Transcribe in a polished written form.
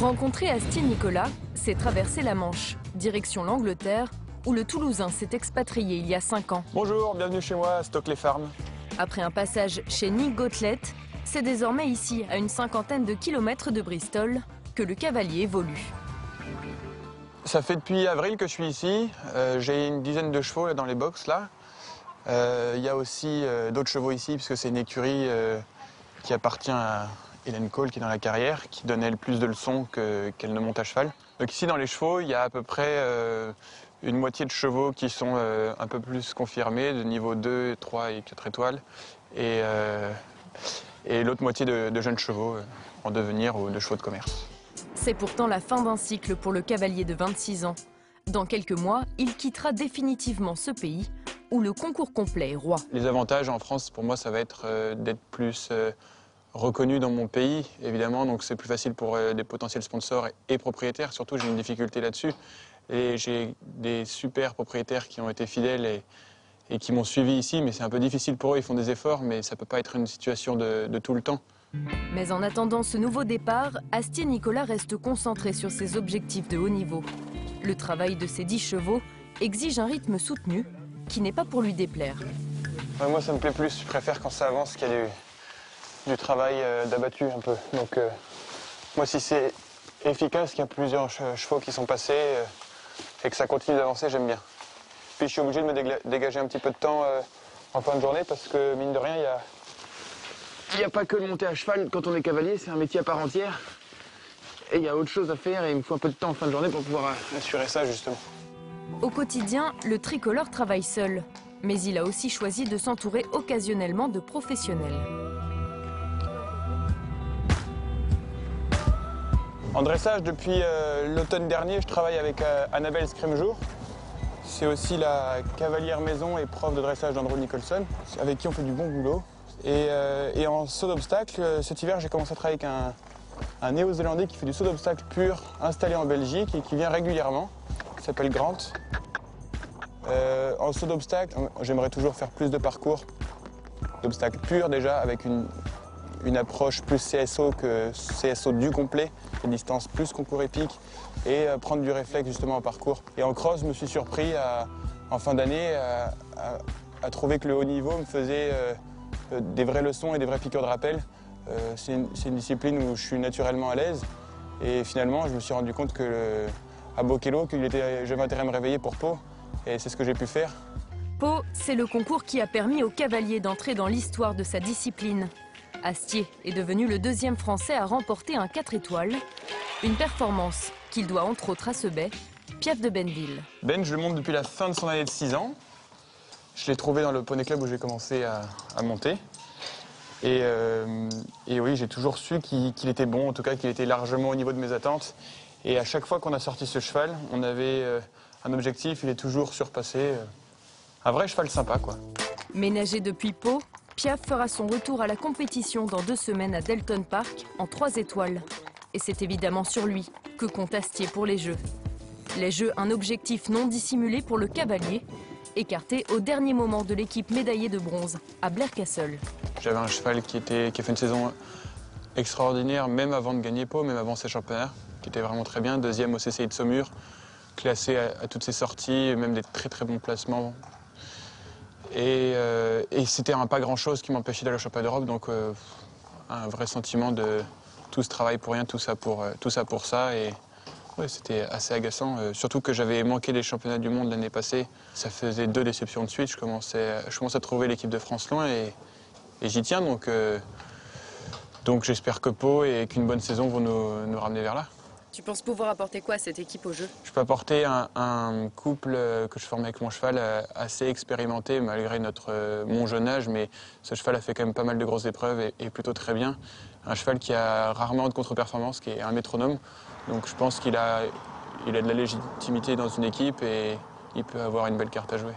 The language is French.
Rencontrer Astier-Nicolas, c'est traverser la Manche, direction l'Angleterre, où le Toulousain s'est expatrié il y a 5 ans. Bonjour, bienvenue chez moi à Stockley-Farm. Après un passage chez Nick Gauntlett, c'est désormais ici, à une 50aine de kilomètres de Bristol, que le cavalier évolue. Ça fait depuis avril que je suis ici. J'ai une dizaine de chevaux là, dans les box là. Il y a aussi d'autres chevaux ici, puisque c'est une écurie qui appartient à Hélène Cole, qui est dans la carrière, qui donne elle plus de leçons qu'elle ne monte à cheval. Donc ici dans les chevaux, il y a à peu près une moitié de chevaux qui sont un peu plus confirmés, de niveau 2, 3 et 4 étoiles. Et l'autre moitié de jeunes chevaux en devenir ou de chevaux de commerce. C'est pourtant la fin d'un cycle pour le cavalier de 26 ans. Dans quelques mois, il quittera définitivement ce pays où le concours complet est roi. Les avantages en France, pour moi, ça va être d'être plus reconnu dans mon pays, évidemment. Donc c'est plus facile pour des potentiels sponsors et propriétaires. Surtout, j'ai une difficulté là-dessus. Et j'ai des super propriétaires qui ont été fidèles et qui m'ont suivi ici. Mais c'est un peu difficile pour eux, ils font des efforts, mais ça ne peut pas être une situation de tout le temps. Mais en attendant ce nouveau départ, Astier-Nicolas reste concentré sur ses objectifs de haut niveau. Le travail de ses 10 chevaux exige un rythme soutenu qui n'est pas pour lui déplaire. Ouais, moi, ça me plaît plus. Je préfère quand ça avance qu'il y a du travail d'abattu un peu. Donc, moi, si c'est efficace, qu'il y a plusieurs chevaux qui sont passés et que ça continue d'avancer, j'aime bien. Puis, je suis obligé de me dégager un petit peu de temps en fin de journée parce que, mine de rien, il n'y a pas que le monter à cheval quand on est cavalier, c'est un métier à part entière. Et il y a autre chose à faire et il me faut un peu de temps en fin de journée pour pouvoir assurer ça, justement. Au quotidien, le tricolore travaille seul. Mais il a aussi choisi de s'entourer occasionnellement de professionnels. En dressage, depuis l'automne dernier, je travaille avec Annabelle Scrimgeour. C'est aussi la cavalière maison et prof de dressage d'Andrew Nicholson, avec qui on fait du bon boulot. Et en saut d'obstacle, cet hiver, j'ai commencé à travailler avec un néo-zélandais qui fait du saut d'obstacle pur, installé en Belgique et qui vient régulièrement, qui s'appelle Grant. En saut d'obstacle, j'aimerais toujours faire plus de parcours d'obstacle pur déjà, avec une approche plus CSO que CSO du complet, une distance plus concours épique et prendre du réflexe justement en parcours. Et en cross, je me suis surpris en fin d'année à trouver que le haut niveau me faisait des vraies leçons et des vraies piqûres de rappel. C'est une discipline où je suis naturellement à l'aise et finalement je me suis rendu compte à Bokello j'avais intérêt à me réveiller pour Pau et c'est ce que j'ai pu faire. Pau, c'est le concours qui a permis au cavalier d'entrer dans l'histoire de sa discipline. Astier est devenu le 2e Français à remporter un 4 étoiles, une performance qu'il doit entre autres à ce bai, Piaf de Benneville. Ben, je le monte depuis la fin de son année de 6 ans. Je l'ai trouvé dans le poney club où j'ai commencé à monter. Et oui, j'ai toujours su qu'il était bon, en tout cas qu'il était largement au niveau de mes attentes. Et à chaque fois qu'on a sorti ce cheval, on avait un objectif, il est toujours surpassé. Un vrai cheval sympa, quoi. Ménagé depuis Pau, Piaf fera son retour à la compétition dans 2 semaines à Delton Park en 3 étoiles. Et c'est évidemment sur lui que compte Astier pour les Jeux. Les Jeux, un objectif non dissimulé pour le cavalier, écarté au dernier moment de l'équipe médaillée de bronze à Blair Castle. J'avais un cheval qui a fait une saison extraordinaire, même avant de gagner Pau, même avant ses championnats, qui était vraiment très bien. 2e au CCI de Saumur, classé à toutes ses sorties, même des très très bons placements. Et c'était pas grand-chose qui m'empêchait d'aller au championnat d'Europe, donc un vrai sentiment de tout ce travail pour rien, tout ça pour ça. Et ouais, c'était assez agaçant, surtout que j'avais manqué les championnats du monde l'année passée. Ça faisait 2 déceptions de suite, je commençais à trouver l'équipe de France loin et j'y tiens, donc j'espère que Pau et qu'une bonne saison vont nous ramener vers là. Tu penses pouvoir apporter quoi à cette équipe au jeu? Je peux apporter un couple que je forme avec mon cheval assez expérimenté malgré mon jeune âge, mais ce cheval a fait quand même pas mal de grosses épreuves et plutôt très bien. Un cheval qui a rarement de contre-performance, qui est un métronome, donc je pense qu'il a de la légitimité dans une équipe et il peut avoir une belle carte à jouer.